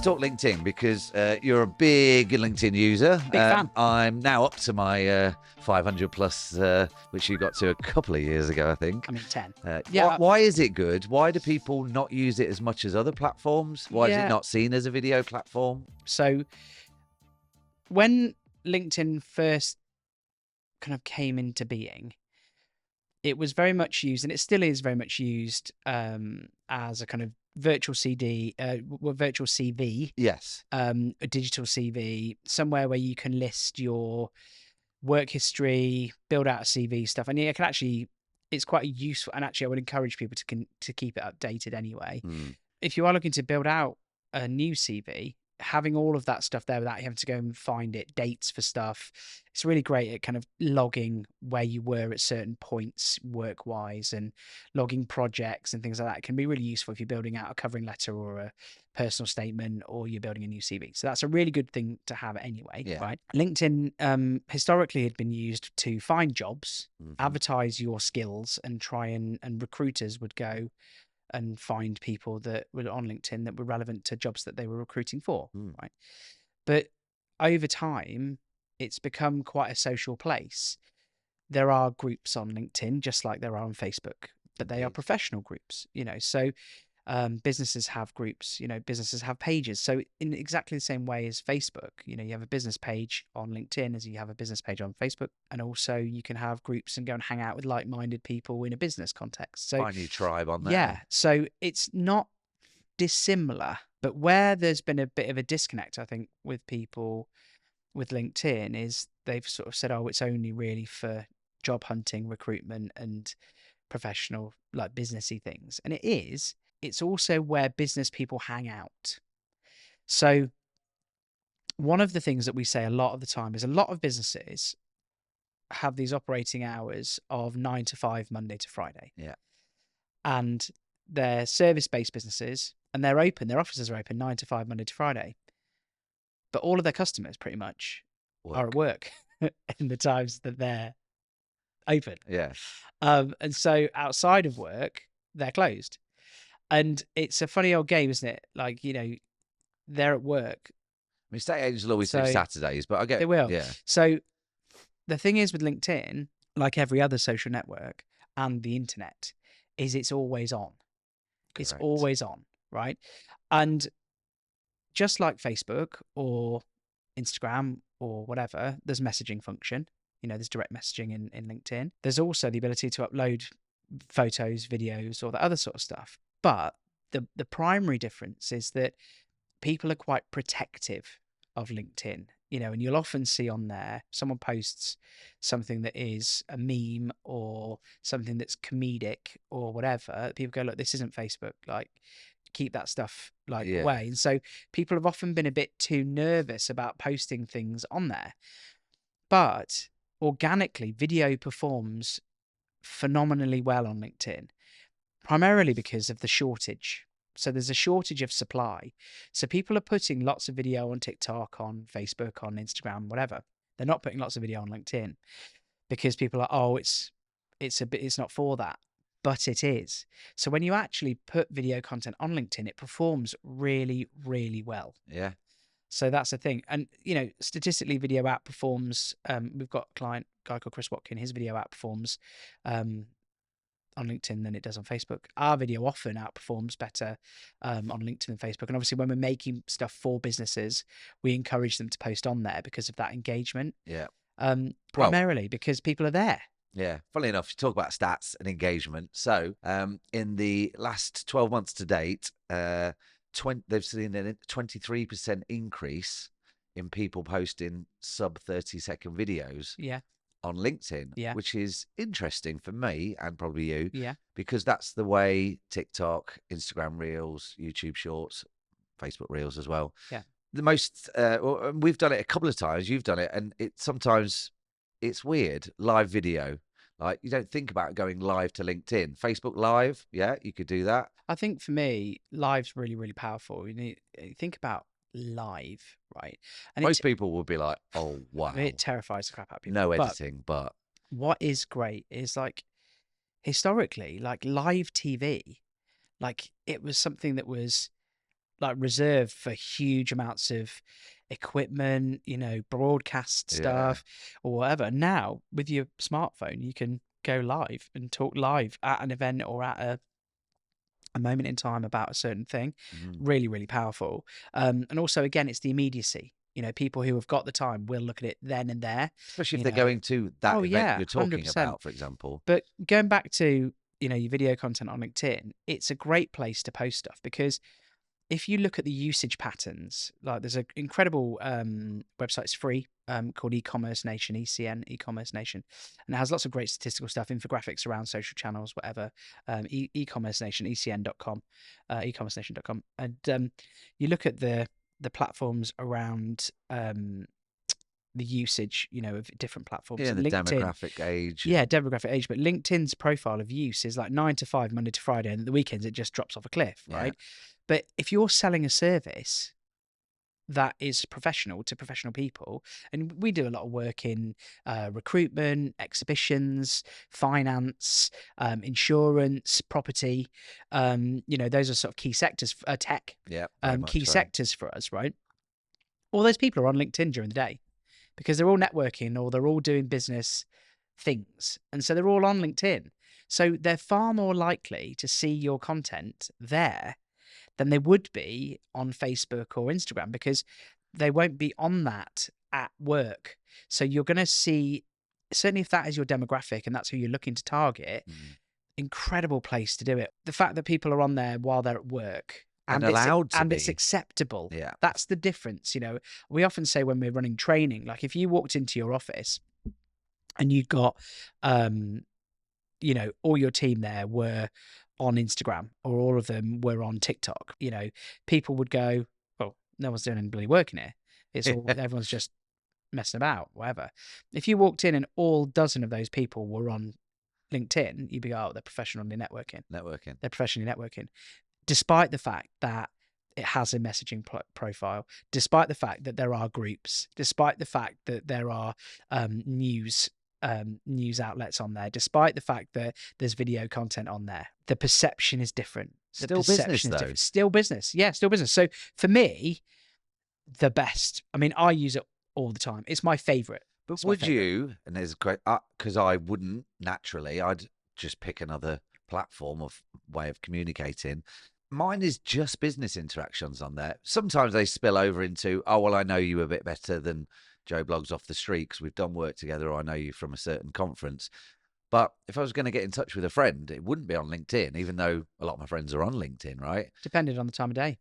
let's talk LinkedIn because you're a big LinkedIn user. Big fan. I'm now up to my 500 plus, which you got to a couple of years ago, I think. I mean, 10. Why is it good? Why do people not use it as much as other platforms? Why is it not seen as a video platform? So when LinkedIn first kind of came into being, it was very much used, and it still is very much used as a kind of virtual virtual CV. Yes. A digital CV, somewhere where you can list your work history, build out a CV stuff, and it can actually, it's quite useful. And actually, I would encourage people to keep it updated anyway. If you are looking to build out a new CV, having all of that stuff there without you having to go and find it, dates for stuff, it's really great at kind of logging where you were at certain points work wise, and logging projects and things like that. It can be really useful if you're building out a covering letter or a personal statement, or you're building a new CV. So that's a really good thing to have anyway, right? LinkedIn historically had been used to find jobs, advertise your skills, and try and recruiters would go and find people that were on LinkedIn that were relevant to jobs that they were recruiting for, right? But over time, it's become quite a social place. There are groups on LinkedIn, just like there are on Facebook, but they are professional groups, so businesses have groups, businesses have pages. So in exactly the same way as Facebook, you have a business page on LinkedIn as you have a business page on Facebook. And also you can have groups and go and hang out with like-minded people in a business context. So find your tribe on there. Yeah. So it's not dissimilar, but where there's been a bit of a disconnect, I think, with people with LinkedIn is they've sort of said, oh, it's only really for job hunting, recruitment, and professional, like businessy things. And it is. It's also where business people hang out. So one of the things that we say a lot of the time is a lot of businesses have these operating hours of 9 to 5, Monday to Friday. Yeah. And they're service-based businesses, and they're open. Their offices are open 9 to 5, Monday to Friday. But all of their customers pretty much are at work in the times that they're open. Yeah. And so outside of work, they're closed. And it's a funny old game, isn't it? Like, they're at work. I mean, estate agents will always do Saturdays, but I get... They will. Yeah. So the thing is with LinkedIn, like every other social network and the internet, is it's always on. Correct. It's always on, right? And just like Facebook or Instagram or whatever, there's messaging function. There's direct messaging in LinkedIn. There's also the ability to upload photos, videos, or the other sort of stuff. But the primary difference is that people are quite protective of LinkedIn, and you'll often see on there, someone posts something that is a meme or something that's comedic or whatever. People go, look, this isn't Facebook. Like, keep that stuff away. And so people have often been a bit too nervous about posting things on there. But organically, video performs phenomenally well on LinkedIn, primarily because of the shortage. So there's a shortage of supply. So people are putting lots of video on TikTok, on Facebook, on Instagram, whatever. They're not putting lots of video on LinkedIn because people are, oh, it's not for that. But it is. So when you actually put video content on LinkedIn, it performs really, really well. Yeah. So that's the thing. And, statistically, video outperforms. We've got a guy called Chris Watkin. His video outperforms on LinkedIn than it does on Facebook. Our video often outperforms better on LinkedIn than Facebook. And obviously, when we're making stuff for businesses, we encourage them to post on there because of that engagement. Yeah. Primarily because people are there. Yeah. Funnily enough, you talk about stats and engagement. So in the last 12 months to date, they've seen a 23% increase in people posting sub 30-second videos. Yeah. On LinkedIn, which is interesting for me and probably you, because that's the way TikTok, Instagram Reels, YouTube Shorts, Facebook Reels as well. Yeah, the most. We've done it a couple of times. You've done it, and sometimes it's weird. Live video, like you don't think about going live to LinkedIn, Facebook Live. Yeah, you could do that. I think for me, live's really, really powerful. You think about live, right? And most people will be like, oh wow, I mean, it terrifies the crap out of people. No editing, but what is great is, like, historically, like live TV, like it was something that was like reserved for huge amounts of equipment, broadcast stuff or whatever. Now with your smartphone, you can go live and talk live at an event or at a moment in time about a certain thing. Really, really powerful. And also, again, it's the immediacy. People who have got the time will look at it then and there. Especially if they're going to that Oh, event yeah, you're talking 100%. about, for example. But going back to, your video content on LinkedIn, it's a great place to post stuff because if you look at the usage patterns, like there's an incredible website, it's free, called E-commerce Nation, ECN, E-commerce Nation, and it has lots of great statistical stuff, infographics around social channels, whatever. E-commerce Nation, ECN.com, ecommercenation.com, and you look at the platforms around the usage, of different platforms. Yeah, the LinkedIn, demographic age. yeah, demographic age, but LinkedIn's profile of use is like 9 to 5, Monday to Friday, and at the weekends it just drops off a cliff, right? But if you're selling a service that is professional to professional people, and we do a lot of work in recruitment, exhibitions, finance, insurance, property, those are sort of key sectors, tech, key sectors for us, right? All those people are on LinkedIn during the day because they're all networking or they're all doing business things. And so they're all on LinkedIn. So they're far more likely to see your content there than they would be on Facebook or Instagram because they won't be on that at work. So you're going to see, certainly if that is your demographic and that's who you're looking to target, incredible place to do it. The fact that people are on there while they're at work and allowed to be. It's acceptable. Yeah. That's the difference. We often say when we're running training, like if you walked into your office and you got, all your team there were on Instagram or all of them were on TikTok, people would go, well, no one's doing any bloody work in here. It's all, everyone's just messing about, whatever. If you walked in and all dozen of those people were on LinkedIn, you'd be, oh, they're professionally networking. They're professionally networking. Despite the fact that it has a messaging profile, despite the fact that there are groups, despite the fact that there are news outlets on there, despite the fact that there's video content on there, the perception is different. Still business, though. Still business. Yeah, still business. So for me, the best. I mean, I use it all the time. It's my favorite. But would you, and there's a great, because I wouldn't naturally, I'd just pick another platform of way of communicating. Mine is just business interactions on there. Sometimes they spill over into, oh, well, I know you a bit better than Joe Blogs off the street because we've done work together, or I know you from a certain conference. But if I was going to get in touch with a friend, it wouldn't be on LinkedIn, even though a lot of my friends are on LinkedIn, right? Depending on the time of day.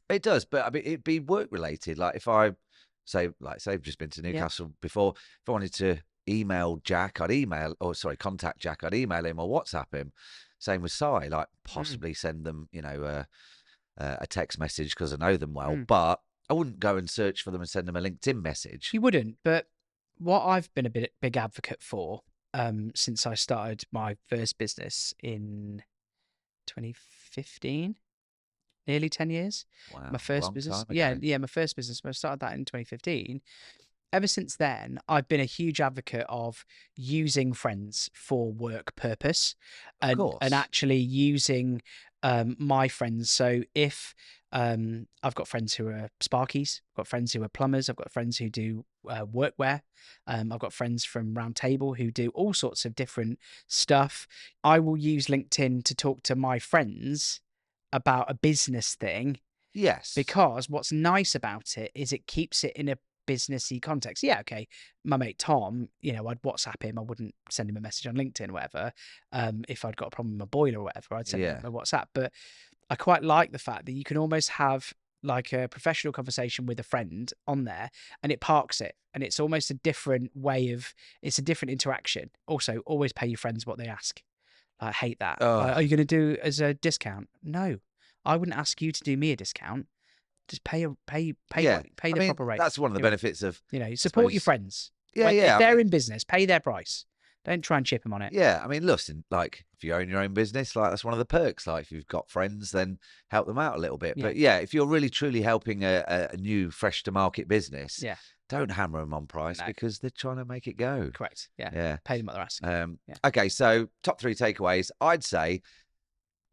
It does, but I mean, it'd be work related. Like if I say I've just been to Newcastle before, if I wanted to email Jack, contact Jack, I'd email him or WhatsApp him. Same with Si, like possibly send them, a text message because I know them well, but I wouldn't go and search for them and send them a LinkedIn message. You wouldn't, but what I've been a big advocate for since I started my first business in 2015, nearly 10 years. Wow, my first business. Yeah, my first business. I started that in 2015. Ever since then, I've been a huge advocate of using friends for work purpose and actually using my friends. So if I've got friends who are sparkies, I've got friends who are plumbers, I've got friends who do workwear, I've got friends from Round Table who do all sorts of different stuff. I will use LinkedIn to talk to my friends about a business thing. Yes. Because what's nice about it is it keeps it in a businessy context. Yeah, okay. My mate Tom, I'd WhatsApp him. I wouldn't send him a message on LinkedIn or whatever. If I'd got a problem with my boiler or whatever, I'd send him a WhatsApp. But I quite like the fact that you can almost have like a professional conversation with a friend on there and it parks it. And it's almost a different way of, it's a different interaction. Also, always pay your friends what they ask. I hate that. Are you going to do as a discount? No, I wouldn't ask you to do me a discount. Just pay the proper rate. That's one of the benefits of, support your friends. Yeah, if they're in business, pay their price. Don't try and chip them on it. Yeah, I mean, listen, like if you own your own business, like that's one of the perks. Like if you've got friends, then help them out a little bit. Yeah. But yeah, if you're really truly helping a new, fresh to market business, don't hammer them on price because they're trying to make it go. Correct. Yeah. Pay them what they're asking. Okay, so top 3 takeaways. I'd say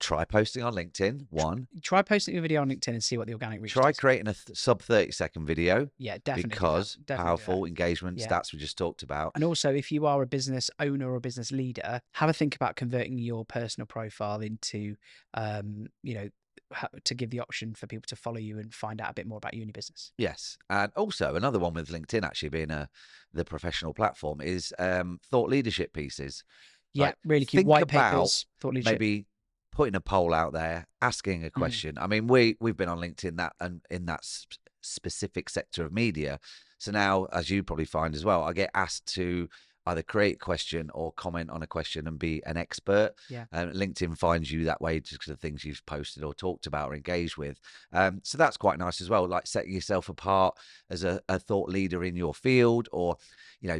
Try posting on LinkedIn. One. Try posting your video on LinkedIn and see what the organic reach Try is. creating a sub 30-second video. Yeah, definitely. Because definitely powerful engagement stats we just talked about. And also, if you are a business owner or a business leader, have a think about converting your personal profile into, to give the option for people to follow you and find out a bit more about you and your business. Yes. And also another one with LinkedIn actually being the professional platform is thought leadership pieces. Yeah, really cute. White papers, thought leadership. Maybe putting a poll out there, asking a question. I mean, we've been on LinkedIn in that specific sector of media. So now, as you probably find as well, I get asked to either create a question or comment on a question and be an expert. Yeah. LinkedIn finds you that way just because of things you've posted or talked about or engaged with. So that's quite nice as well, like setting yourself apart as a thought leader in your field, or,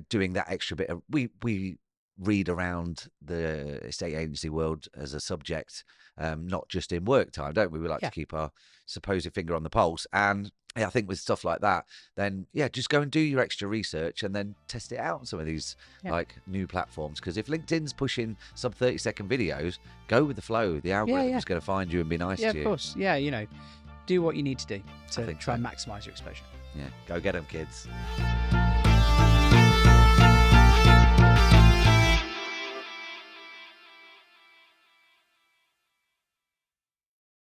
doing that extra bit of, we read around the estate agency world as a subject, not just in work time, don't we? We like to keep our supposed finger on the pulse. And I think with stuff like that, then just go and do your extra research and then test it out on some of these like new platforms. Because if LinkedIn's pushing sub 30-second videos, go with the flow. The algorithm's going to find you and be nice to you. Yeah, of course. Yeah, do what you need to do to try and maximize your exposure. Yeah, go get them, kids.